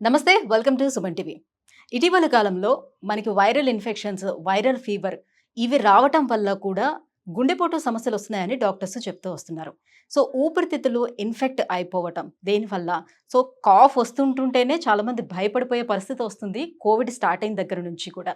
నమస్తే. Welcome to Suman TV. ఇటీవల కాలంలో మనకి వైరల్ ఇన్ఫెక్షన్స్, వైరల్ ఫీవర్ ఇవి రావటం వల్ల కూడా గుండెపోటు సమస్యలు వస్తున్నాయని డాక్టర్స్ చెప్తూ వస్తున్నారు. సో ఊపిరితిత్తులు ఇన్ఫెక్ట్ అయిపోవటం దేనివల్ల? సో కాఫ్ వస్తుంటుంటేనే చాలామంది భయపడిపోయే పరిస్థితి వస్తుంది కోవిడ్ స్టార్ట్ అయిన దగ్గర నుంచి కూడా.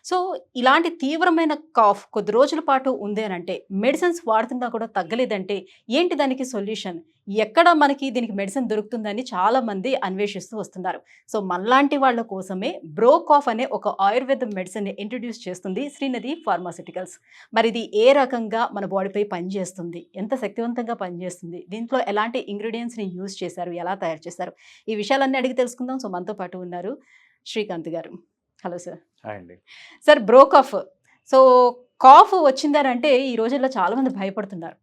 సో ఇలాంటి తీవ్రమైన కాఫ్ కొద్ది రోజుల పాటు ఉంది అని అంటే మెడిసిన్స్ వాడుతున్నా కూడా తగ్గలేదంటే ఏంటి దానికి సొల్యూషన్? ఎక్కడ మనకి దీనికి మెడిసిన్ దొరుకుతుందని చాలామంది అన్వేషిస్తూ వస్తున్నారు. సో మనలాంటి వాళ్ళ కోసమే బ్రోకాఫ్ అనే ఒక ఆయుర్వేద మెడిసిన్ ఇంట్రడ్యూస్ చేస్తుంది శ్రీనిధి ఫార్మాస్యూటికల్స్. మరి ఇది ఏ రకంగా మన బాడీపై పనిచేస్తుంది, ఎంత శక్తివంతంగా పనిచేస్తుంది, దీంట్లో ఎలాంటి ఇంగ్రీడియంట్స్ని యూజ్ చేశారు, ఎలా తయారు చేశారు, ఈ విషయాలన్నీ అడిగి తెలుసుకుందాం. సో మనతో పాటు ఉన్నారు శ్రీకాంత్ గారు. Hello sir. హాయ్ అండి. సార్, బ్రోకాఫ్. సో కాఫ్ వచ్చిందనంటే ఈ రోజుల్లో చాలామంది భయపడుతున్నారు.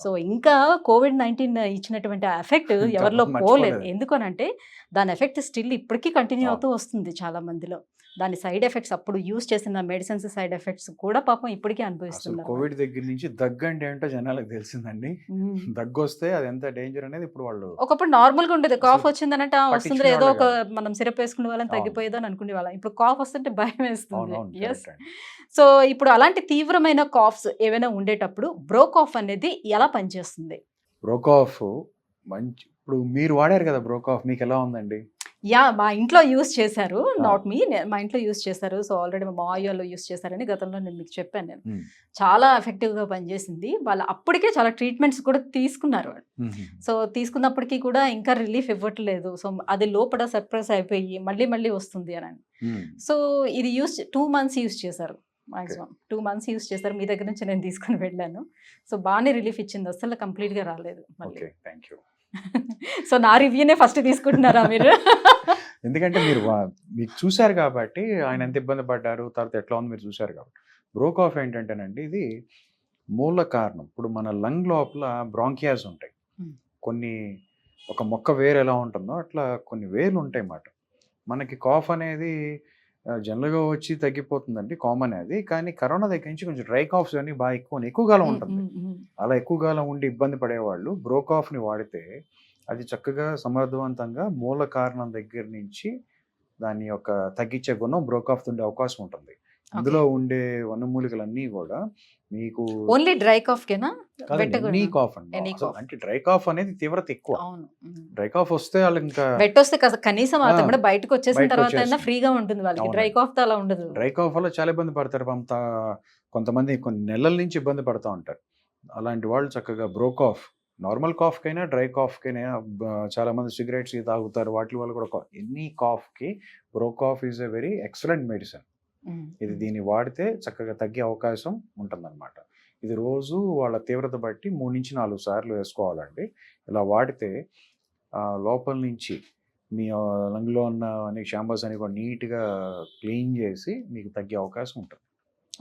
సో ఇంకా కోవిడ్-19 ఇచ్చినటువంటి ఆ ఎఫెక్ట్ ఎవరిలో పోలేదు. ఎందుకనంటే దాని ఎఫెక్ట్ స్టిల్ ఇప్పటికీ కంటిన్యూ అవుతూ వస్తుంది చాలా మందిలో. దాని సైడ్ ఎఫెక్ట్స్ అప్పుడు యూజ్ చేసిన మెడిసిన్స్ సైడ్ ఎఫెక్ట్స్ కూడా పాపం ఇప్పటికీ అసలు అనుభవిస్తున్నారు. కోవిడ్ దగ్గర నుంచి దగ్గు అంటే ఏంటో జనాలకు తెలిసిందండి. మ్మ్. దగ్గు వస్తే అది ఎంత డేంజర్ అనేది ఇప్పుడు వాళ్ళు ఒకప్పుడు నార్మల్గా ఉండేది. కాఫ్ అసలు వచ్చిందనంటే వస్తుంది, పట్టించుకునే ఏదో వాళ్ళు ఒక కాదు. మనం సిరప్ వేసుకునే వాళ్ళని అవును తగ్గిపోయేదని అనుకునే వాళ్ళం. ఇప్పుడు కాఫ్ వస్తుంటే భయం వేస్తుంది. అవునవును ఎస్. కరెక్ట్ అండి. సో ఇప్పుడు అలాంటి తీవ్రమైన కాఫ్స్ ఏవైనా ఉండేటప్పుడు బ్రోకాఫ్ అనేది ఎలా పనిచేస్తుంది? బ్రోకాఫ్ మంచి ఇప్పుడు మీరు వాడారు కదా బ్రోకాఫ్, మీకు ఎలా ఉందండి? యా, మా ఇంట్లో యూస్ చేశారు. ఆ, నాట్ మీ, మా ఇంట్లో యూస్ చేశారు. సో ఆల్రెడీ మా మావయ్య వాళ్ళు యూస్ చేశారని గతంలో నేను మీకు చెప్పాను. నేను మ్మ్. చాలా ఎఫెక్టివ్గా పనిచేసింది. వాళ్ళు అప్పటికే చాలా ట్రీట్మెంట్స్ కూడా తీసుకున్నారు వాళ్ళు. మ్మ్. సో తీసుకున్నప్పటికీ కూడా ఇంకా రిలీఫ్ ఇవ్వట్లేదు. సో అది లోపల సర్ప్రైజ్ అయిపోయి మళ్ళీ మళ్ళీ వస్తుంది అని. మ్మ్. సో ఇది 2 months యూస్ చేశారు. ఓకే. మాక్సిమం 2 months యూస్ చేశారు. మీ దగ్గర నుంచి నేను తీసుకుని వెళ్ళాను. సో బాగానే రిలీఫ్ ఇచ్చింది. అసలు కంప్లీట్గా రాలేదు మళ్ళీ. Okay, thank you. సో నా రివ్యూనే ఫస్ట్ తీసుకుంటున్నారా మీరు? ఎందుకంటే మీరు మీకు చూశారు కాబట్టి ఆయన ఎంత ఇబ్బంది పడ్డారు, తర్వాత ఎట్లా ఉంది మీరు చూశారు కాబట్టి. బ్రోకాఫ్ ఏంటంటేనండి, ఇది మూల కారణం. ఇప్పుడు మన లంగ్ లోపల బ్రాంకియాస్ ఉంటాయి. మ్మ్. కొన్ని ఒక మొక్క వేరు ఎలా ఉంటుందో అట్లా కొన్ని వేర్లు ఉంటాయి అన్నమాట. మనకి కాఫ్ అనేది జనరల్గా వచ్చి తగ్గిపోతుందండి, కామన్ అది. కానీ కరోనా దగ్గర నుంచి కొంచెం డ్రై కాఫ్స్ అన్ని బాగా ఎక్కువ కాలం మ్మ్, ఉంటుంది. మ్మ్, మ్మ్. అలా ఎక్కువ కాలం ఉండి ఇబ్బంది పడేవాళ్ళు బ్రోకాఫ్ని వాడితే అది చక్కగా సమర్థవంతంగా మూల కారణం దగ్గర నుంచి దాని యొక్క తగ్గించే గుణం బ్రోకాఫ్ ఉండే అవకాశం ఉంటుంది. ఓకే. ఇందులో ఉండే వనమూలికలన్నీ కూడా మీకు ఓన్లీ డ్రై కాఫ్ కేనా? కాదండి, వెట్ ఎనీ కాఫ్ అండి. ఎనీ అసలు కాఫ్. అంటే డ్రై కాఫ్ అనేది తీవ్రత ఎక్కువ. అవును. డ్రై కాఫ్ వస్తే వాళ్ళు ఇంకా వెట్ వస్తే కనీసం ఆ, అతను కూడా బయటకు వచ్చేసిన బయటకు తర్వాత అయినా వచ్చేస్తుంది. ఫ్రీగా ఉంటుంది వాళ్ళకి. డ్రై అవునండి. కాఫ్ తో అలా ఉండదు. డ్రై కాఫ్ వల్ల చాలా ఇబ్బంది పడతారు. కొంతమంది కొన్ని నెలల నుంచి ఇబ్బంది పడుతూ ఉంటారు. అలాంటి వాళ్ళు చక్కగా బ్రోకాఫ్, నార్మల్ కాఫ్కైనా డ్రై కాఫ్కైనా, చాలా మంది సిగరెట్స్ తాగుతారు, వాటి వల్ల కూడా ఎనీ కాఫ్కి బ్రోకాఫ్ is a very excellent medicine. మ్మ్, ఇది మ్మ్. దీన్ని వాడితే చక్కగా తగ్గే అవకాశం ఉంటుందన్నమాట. ఇది రోజు వాళ్ళ తీవ్రత బట్టి 3 నుంచి 4 సార్లు వేసుకోవాలండి. ఇలా వాడితే లోపల నుంచి మీ లంగ్లో ఉన్న అన్ని ఛాంబర్స్ అని కూడా నీట్గా క్లీన్ చేసి మీకు తగ్గే అవకాశం ఉంటుంది.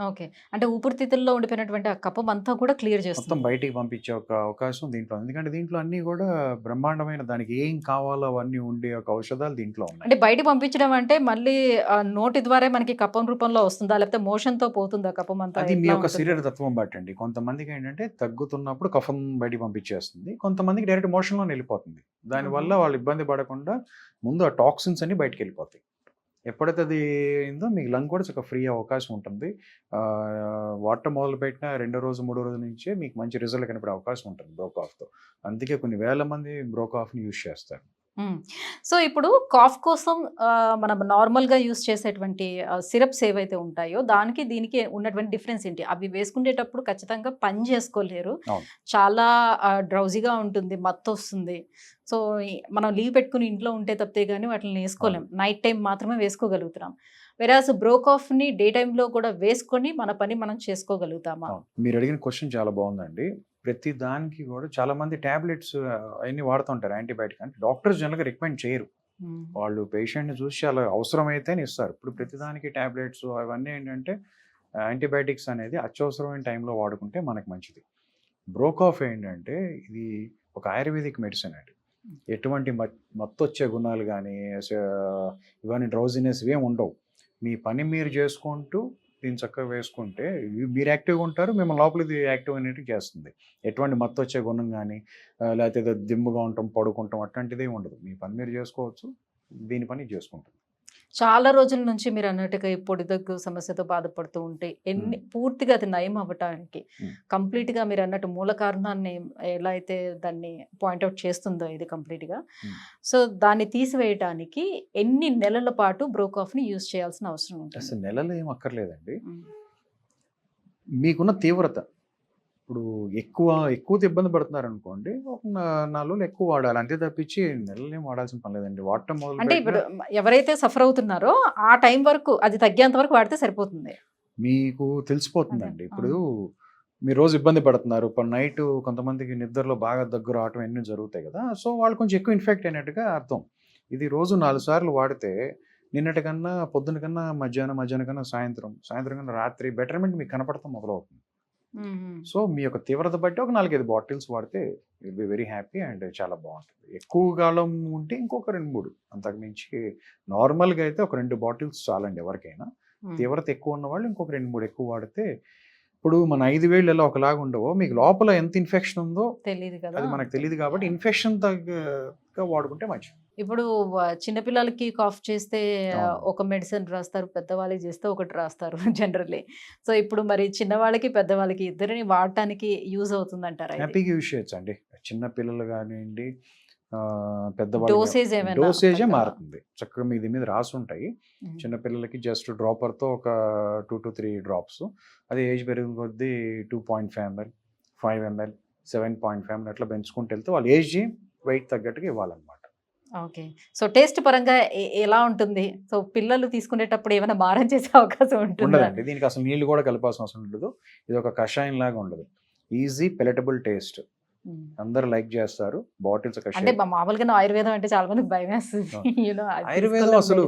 ఓకే. అంటే ఊపిరితిత్తుల్లో ఉండిపోయినటువంటి ఆ కఫం అంతా కూడా క్లియర్ మొత్తం చేస్తుంది. బయటికి పంపించే ఒక అవకాశం దీంట్లో ఉంది. ఎందుకంటే దీంట్లో అన్నీ కూడా బ్రహ్మాండమైన, దానికి ఏం కావాలో అవన్నీ ఉండే ఒక ఔషధాలు దీంట్లో ఉన్నాయి. అంటే బయటికి పంపించడం అంటే మళ్ళీ నోటి ద్వారా మనకి కఫం రూపంలో వస్తుందా, లేకపోతే మోషన్ తో పోతుందా కఫం అంతా? అది మీ ఎట్లా యొక్క ఉంటుంది? శరీర తత్వం బట్టండి. కొంతమందికి ఏంటంటే తగ్గుతున్నప్పుడు కఫం బయటికి పంపించేస్తుంది, కొంతమందికి డైరెక్ట్ మోషన్లో వెళ్ళిపోతుంది. దానివల్ల మ్మ్. వాళ్ళు ఇబ్బంది పడకుండా ముందు ఆ టాక్సిన్స్ అన్ని బయటికి వెళ్ళిపోతాయి. ఎప్పుడైతే అది అయిందో మీకు లంగ్ కూడా చక్కగా ఫ్రీ అవకాశం ఉంటుంది. వాటర్ మొదలు పెట్టిన 2వ రోజు 3వ రోజు నుంచే మీకు మంచి రిజల్ట్ కనిపడే అవకాశం ఉంటుంది బ్రోకాఫ్తో. అందుకే కొన్ని వేల మంది బ్రోకాఫ్ని యూజ్ చేస్తారు. మ్మ్. సో ఇప్పుడు కాఫ్ కోసం మనం నార్మల్గా యూస్ చేసేటువంటి సిరప్స్ ఏవైతే ఉంటాయో దానికి దీనికి ఉన్నటువంటి డిఫరెన్స్ ఏంటి? అవి వేసుకునేటప్పుడు ఖచ్చితంగా పని చేసుకోలేరు. అవును. చాలా డ్రౌజీగా ఉంటుంది, మత్తు వస్తుంది. సో మనం లీవ్ పెట్టుకుని ఇంట్లో ఉంటే తప్పితే కానీ వాటిని వేసుకోలేం. అవును. నైట్ టైం మాత్రమే వేసుకోగలుగుతున్నాం. వెరాస్ బ్రోకాఫ్ని డే టైంలో కూడా వేసుకొని మన పని మనం చేసుకోగలుగుతామా? అవును, మీరు అడిగిన క్వశ్చన్ చాలా బాగుందండి. ప్రతి దానికి కూడా చాలా మంది టాబ్లెట్స్ అవన్నీ వాడుతుంటారు, యాంటీబయాటిక్. అంటే డాక్టర్స్ జనరల్గా రికమెండ్ చేయరు. మ్మ్. వాళ్ళు పేషెంట్ని చూసి చాలా అవసరమైతేనే ఇస్తారు. ఇప్పుడు ప్రతిదానికి టాబ్లెట్స్ అవన్నీ ఏంటంటే యాంటీబయాటిక్స్ అనేది అత్యవసరమైన టైంలో వాడుకుంటే మనకు మంచిది. బ్రోకాఫ్ ఏంటంటే ఇది ఒక ఆయుర్వేదిక్ మెడిసిన్ అండి. ఎటువంటి మత్తు వచ్చే గుణాలు కానీ ఇవన్నీ డ్రౌజినెస్ ఇవేం ఉండవు. మీ పని మీరు చేసుకుంటూ దీన్ని చక్కగా వేసుకుంటే మీరు యాక్టివ్గా ఉంటారు, మిమ్మల్ని లోపల ఇది యాక్టివ్ అనేటివి చేస్తుంది. ఎటువంటి మత్తు వచ్చే గుణం కానీ లేకపోతే ఏదో దిమ్ముగా ఉంటాం, పడుకుంటాం అట్లాంటిది ఉండదు. మీ పని మీరు చేసుకోవచ్చు, దీని పని చేసుకుంటుంది. చాలా రోజుల నుంచి మీరు అన్నట్టుగా ఈ పొడి దగ్గు సమస్యతో బాధపడుతూ ఉంటే పూర్తిగా అది నయం అవ్వటానికి కంప్లీట్గా మీరు అన్నట్టు మూల కారణాన్ని ఎలా అయితే దాన్ని పాయింట్అవుట్ చేస్తుందో ఇది కంప్లీట్గా, సో దాన్ని తీసివేయటానికి ఎన్ని నెలల పాటు బ్రోకాఫ్ని యూజ్ చేయాల్సిన అవసరం ఉంటుంది? అసలు నెలలు ఏం అక్కర్లేదండి. మీకున్న తీవ్రత, ఇప్పుడు ఎక్కువ ఇబ్బంది పడుతున్నారు అనుకోండి, ఒక 4 రోజులు ఎక్కువ వాడాలి, అంతే తప్పించి నెలలు ఏం వాడాల్సిన పని లేదండి. వాడటం అంటే ఇప్పుడు ఎవరైతే సఫర్ అవుతున్నారో ఆ టైం వరకు అది తగ్గేంత వరకు వాడితే సరిపోతుంది, మీకు తెలిసిపోతుందండి. ఇప్పుడు మీరు రోజు ఇబ్బంది పడుతున్నారు, నైట్ కొంతమందికి నిద్రలో బాగా దగ్గు రావటం అన్నీ జరుగుతాయి కదా, సో వాళ్ళు కొంచెం ఎక్కువ ఇన్ఫెక్ట్ అయినట్టుగా అర్థం. ఇది రోజు 4 సార్లు వాడితే నిన్నటి కన్నా పొద్దున కన్నా మధ్యాహ్నం కన్నా సాయంత్రం కన్నా రాత్రి బెటర్మెంట్ మీకు కనపడతాం మొదలవుతుంది. సో మీ యొక్క తీవ్రత బట్టి ఒక 4-5 బాటిల్స్ వాడితే will be very happy and చాలా బాగుంటుంది. ఎక్కువ కాలం ఉంటే ఇంకొక 2-3, అంతకు మించి నార్మల్గా అయితే ఒక 2 బాటిల్స్ చాలండి ఎవరికైనా. తీవ్రత ఎక్కువ ఉన్న వాళ్ళు ఇంకొక 2-3 ఎక్కువ వాడితే, ఇప్పుడు మన 5 వేళ్ళు ఎలా ఒకలాగా ఉండవో, మీకు లోపల ఎంత ఇన్ఫెక్షన్ ఉందో తెలియదు కదా, అది మనకు తెలియదు. కాబట్టి ఇన్ఫెక్షన్ తగ్గ వాడుకుంటే మంచిది. ఇప్పుడు చిన్నపిల్లలకి కాఫ్ చేస్తే ఒక మెడిసిన్ రాస్తారు, పెద్దవాళ్ళకి చేస్తే ఒకటి రాస్తారు జనరల్లీ. సో ఇప్పుడు మరి చిన్నవాళ్ళకి పెద్దవాళ్ళకి ఇద్దరిని వాడటానికి యూజ్ అవుతుందంటారా? హ్యాపీగా యూజ్ చేయొచ్చు అండి. చిన్న పిల్లలు కానివ్వండి, డోసేజే డోసేజే మారుతుంది. చక్కగా మీది మీద రాసి ఉంటాయి. చిన్నపిల్లలకి జస్ట్ డ్రాపర్తో ఒక 2 to 3 డ్రాప్స్, అదే ఏజ్ పెరిగిన కొద్దీ 2.5 ml, 5 ml, 7.5 ml అట్లా పెంచుకుంటూ వెళ్తే వాళ్ళ ఏజ్ వెయిట్ తగ్గట్టుగా ఇవ్వాలన్నమాట. ఓకే. సో టేస్ట్ పరంగా ఎలా ఉంటుంది? సో పిల్లలు తీసుకునేటప్పుడు ఏమైనా మారం చేసే అవకాశం ఉంటుందా? ఉండదండి. దీనికి అసలు నీళ్ళు కూడా కలపాల్సిన అవసరం ఉండదు. ఇది ఒక కషాయం లాగా ఉండదు. ఈజీ పెలటబుల్ టేస్ట్, అందరు లైక్ చేస్తారు. బాటిల్స్ అంటే మామూలుగా ఆయుర్వేదం అంటే చాలా మందికి భయం వేస్తుంది. ఆయుర్వేదం అసలు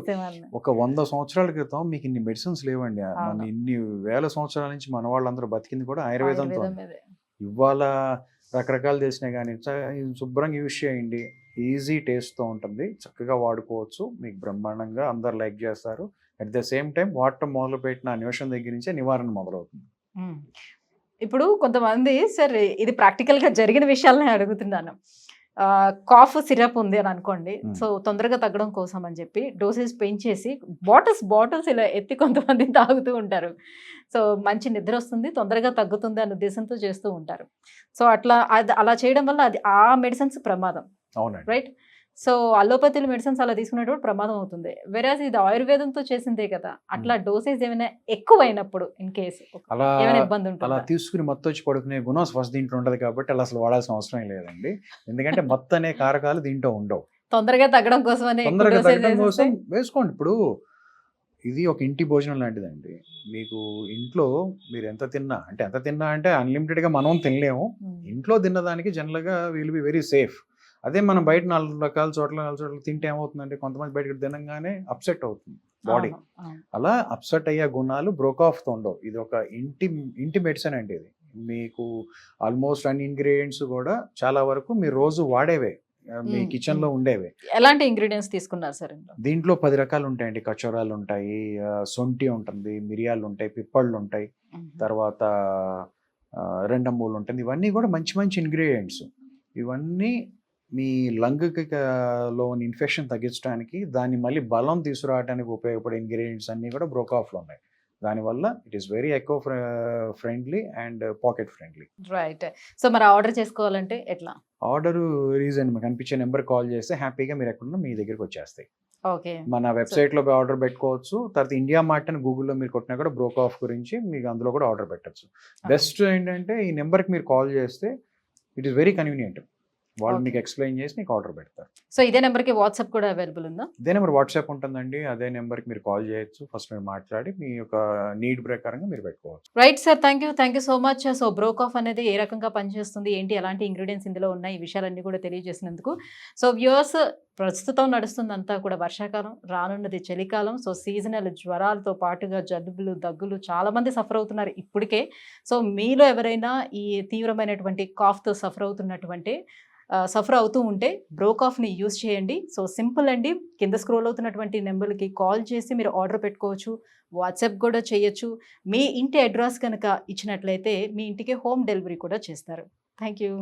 ఒక 100 సంవత్సరాల క్రితం మీకు ఇన్ని మెడిసిన్స్ లేవండి. మన ఇన్ని వేల సంవత్సరాల నుంచి మన వాళ్ళందరూ బతికింది కూడా ఆయుర్వేదంతో. ఇవాళ రకరకాలు తెలిసినాయి కానీ శుభ్రంగా యూజ్ చేయండి, ఈజీ టేస్ట్తో ఉంటుంది, చక్కగా వాడుకోవచ్చు, మీకు బ్రహ్మాండంగా అందరు లైక్ చేస్తారు. అట్ ద సేమ్ టైం వాడటం మొదలుపెట్టిన నిమిషం దగ్గర నుంచే నివారణ మొదలవుతుంది. ఇప్పుడు కొంతమంది సార్ ఇది ప్రాక్టికల్గా జరిగిన విషయాలనే అడుగుతున్నాను. కాఫ్ సిరప్ ఉంది అని అనుకోండి, సో తొందరగా తగ్గడం కోసం అని చెప్పి డోసేజ్ పెంచేసి బాటిల్స్ ఇలా ఎత్తి కొంతమంది తాగుతూ ఉంటారు. సో మంచి నిద్ర వస్తుంది, తొందరగా తగ్గుతుంది అనే ఉద్దేశంతో చేస్తూ ఉంటారు. సో అలా చేయడం వల్ల అది ఆ మెడిసిన్స్ ప్రమాదం, రైట్? సో అలోపతి మెడిసిన్స్ అలా తీసుకునేటప్పుడు ప్రమాదం అవుతుంది. వెరాజ్ ఇది ఆయుర్వేదంతో చేసిందే కదా, అట్లా డోసేజ్ ఏమైనా ఎక్కువైనప్పుడు ఇన్ కేసు ఏమైనా ఇబ్బంది ఉంటుంది? అలా తీసుకుని మొత్తం వచ్చి పడుకునే గుణం ఫస్ట్ దీంట్లో ఉండదు కాబట్టి అలా అసలు వాడాల్సిన అవసరం లేదండి. ఎందుకంటే మొత్తం అనే కారకాలు దీంట్లో ఉండవు. తొందరగా తగ్గడం కోసం వేసుకోండి. ఇప్పుడు ఇది ఒక ఇంటి భోజనం లాంటిదండి. మీకు ఇంట్లో మీరు ఎంత తిన్నా అంటే అన్లిమిటెడ్గా మనం తినలేము. ఇంట్లో తిన్నదానికి జనరల్గా విల్ బి వెరీ సేఫ్. అదే మనం బయట 4 రకాల చోట్ల తింటే ఏమవుతుందంటే కొంతమంది బయటకు తినగానే అప్సెట్ అవుతుంది బాడీ. అలా అప్సెట్ అయ్యే గుణాలు బ్రోకాఫ్తో ఉండవు. ఇది ఒక ఇంటి మెడిసిన్ అండి. ఇది మీకు ఆల్మోస్ట్ అన్ని ఇంగ్రీడియంట్స్ కూడా చాలా వరకు మీరు రోజు వాడేవే, మీ కిచెన్ లో ఉండేవే. ఎలాంటి ఇంగ్రీడియంట్స్ తీసుకున్నారు సార్? దీంట్లో 10 రకాలు ఉంటాయండి. కచోరాలు ఉంటాయి, సొంటి ఉంటుంది, మిరియాలు ఉంటాయి, పిప్పళ్ళు ఉంటాయి, తర్వాత రెండమూలు ఉంటుంది. ఇవన్నీ కూడా మంచి మంచి ఇంగ్రీడియంట్స్. ఇవన్నీ మీ లంగ్కి లోని ఇన్ఫెక్షన్ తగ్గించడానికి, దాన్ని మళ్ళీ బలం తీసుకురావడానికి ఉపయోగపడే ఇంగ్రీడియంట్స్ అన్నీ కూడా బ్రోకాఫ్లో ఉన్నాయి. దానివల్ల it is very eco friendly and pocket friendly. Right. So మరి ఆర్డర్ చేసుకోవాలంటే ఎట్లా? ఆర్డర్ రీజన్ మీకు కనిపించే నెంబర్ కాల్ చేస్తే హ్యాపీగా మీరు ఎక్కడున్నా మీ దగ్గరికి వచ్చేస్తాయి. ఓకే. మన వెబ్సైట్లో ఆర్డర్ పెట్టుకోవచ్చు. తర్వాత ఇండియా మార్ట్ అని గూగుల్లో మీరు కొట్టినా కూడా బ్రోకాఫ్ గురించి మీకు అందులో కూడా ఆర్డర్ పెట్టచ్చు. బెస్ట్ ఏంటంటే ఈ నెంబర్కి మీరు కాల్ చేస్తే ఇట్ ఈస్ వెరీ కన్వీనియంట్. వాళ్ళు మీకు ఎక్స్ప్లెయిన్ చేసి మీకు ఆర్డర్ పెడతారు. సో ఇదే నెంబర్కి వాట్సాప్ కూడా అవైలబుల్ ఉందా? ఇదే నెంబర్ వాట్సాప్ ఉంటుందండి. అదే నెంబర్కి మీరు కాల్ చేయొచ్చు. ఫస్ట్ మీరు మాట్లాడి మీ యొక్క నీడ్ ప్రకారంగా మీరు పెట్టుకోవచ్చు. Right sir, thank you so much. So బ్రోకాఫ్ అనేది ఏ రకంగా పనిచేస్తుంది, ఏంటి, ఎలాంటి ఇంగ్రీడియంట్స్ ఇందులో ఉన్నాయి, ఈ విషయాలన్నీ కూడా తెలియజేసినందుకు. సో వ్యూవర్స్, ప్రస్తుతం నడుస్తుందంతా కూడా వర్షాకాలం, రానున్నది చలికాలం. సో సీజనల్ జ్వరాలతో పాటుగా జలుబులు, దగ్గులు చాలామంది సఫర్ అవుతున్నారు ఇప్పటికే. సో మీలో ఎవరైనా ఈ తీవ్రమైనటువంటి కాఫ్తో సఫర్ అవుతూ ఉంటే బ్రోకాఫ్ని యూజ్ చేయండి. సో సింపుల్ అండి. కింద స్క్రోల్ అవుతున్నటువంటి నెంబర్కి కాల్ చేసి మీరు ఆర్డర్ పెట్టుకోవచ్చు, వాట్సాప్ కూడా చేయొచ్చు. మీ ఇంటి అడ్రస్ కనుక ఇచ్చినట్లయితే మీ ఇంటికి హోమ్ డెలివరీ కూడా చేస్తారు. Thank you.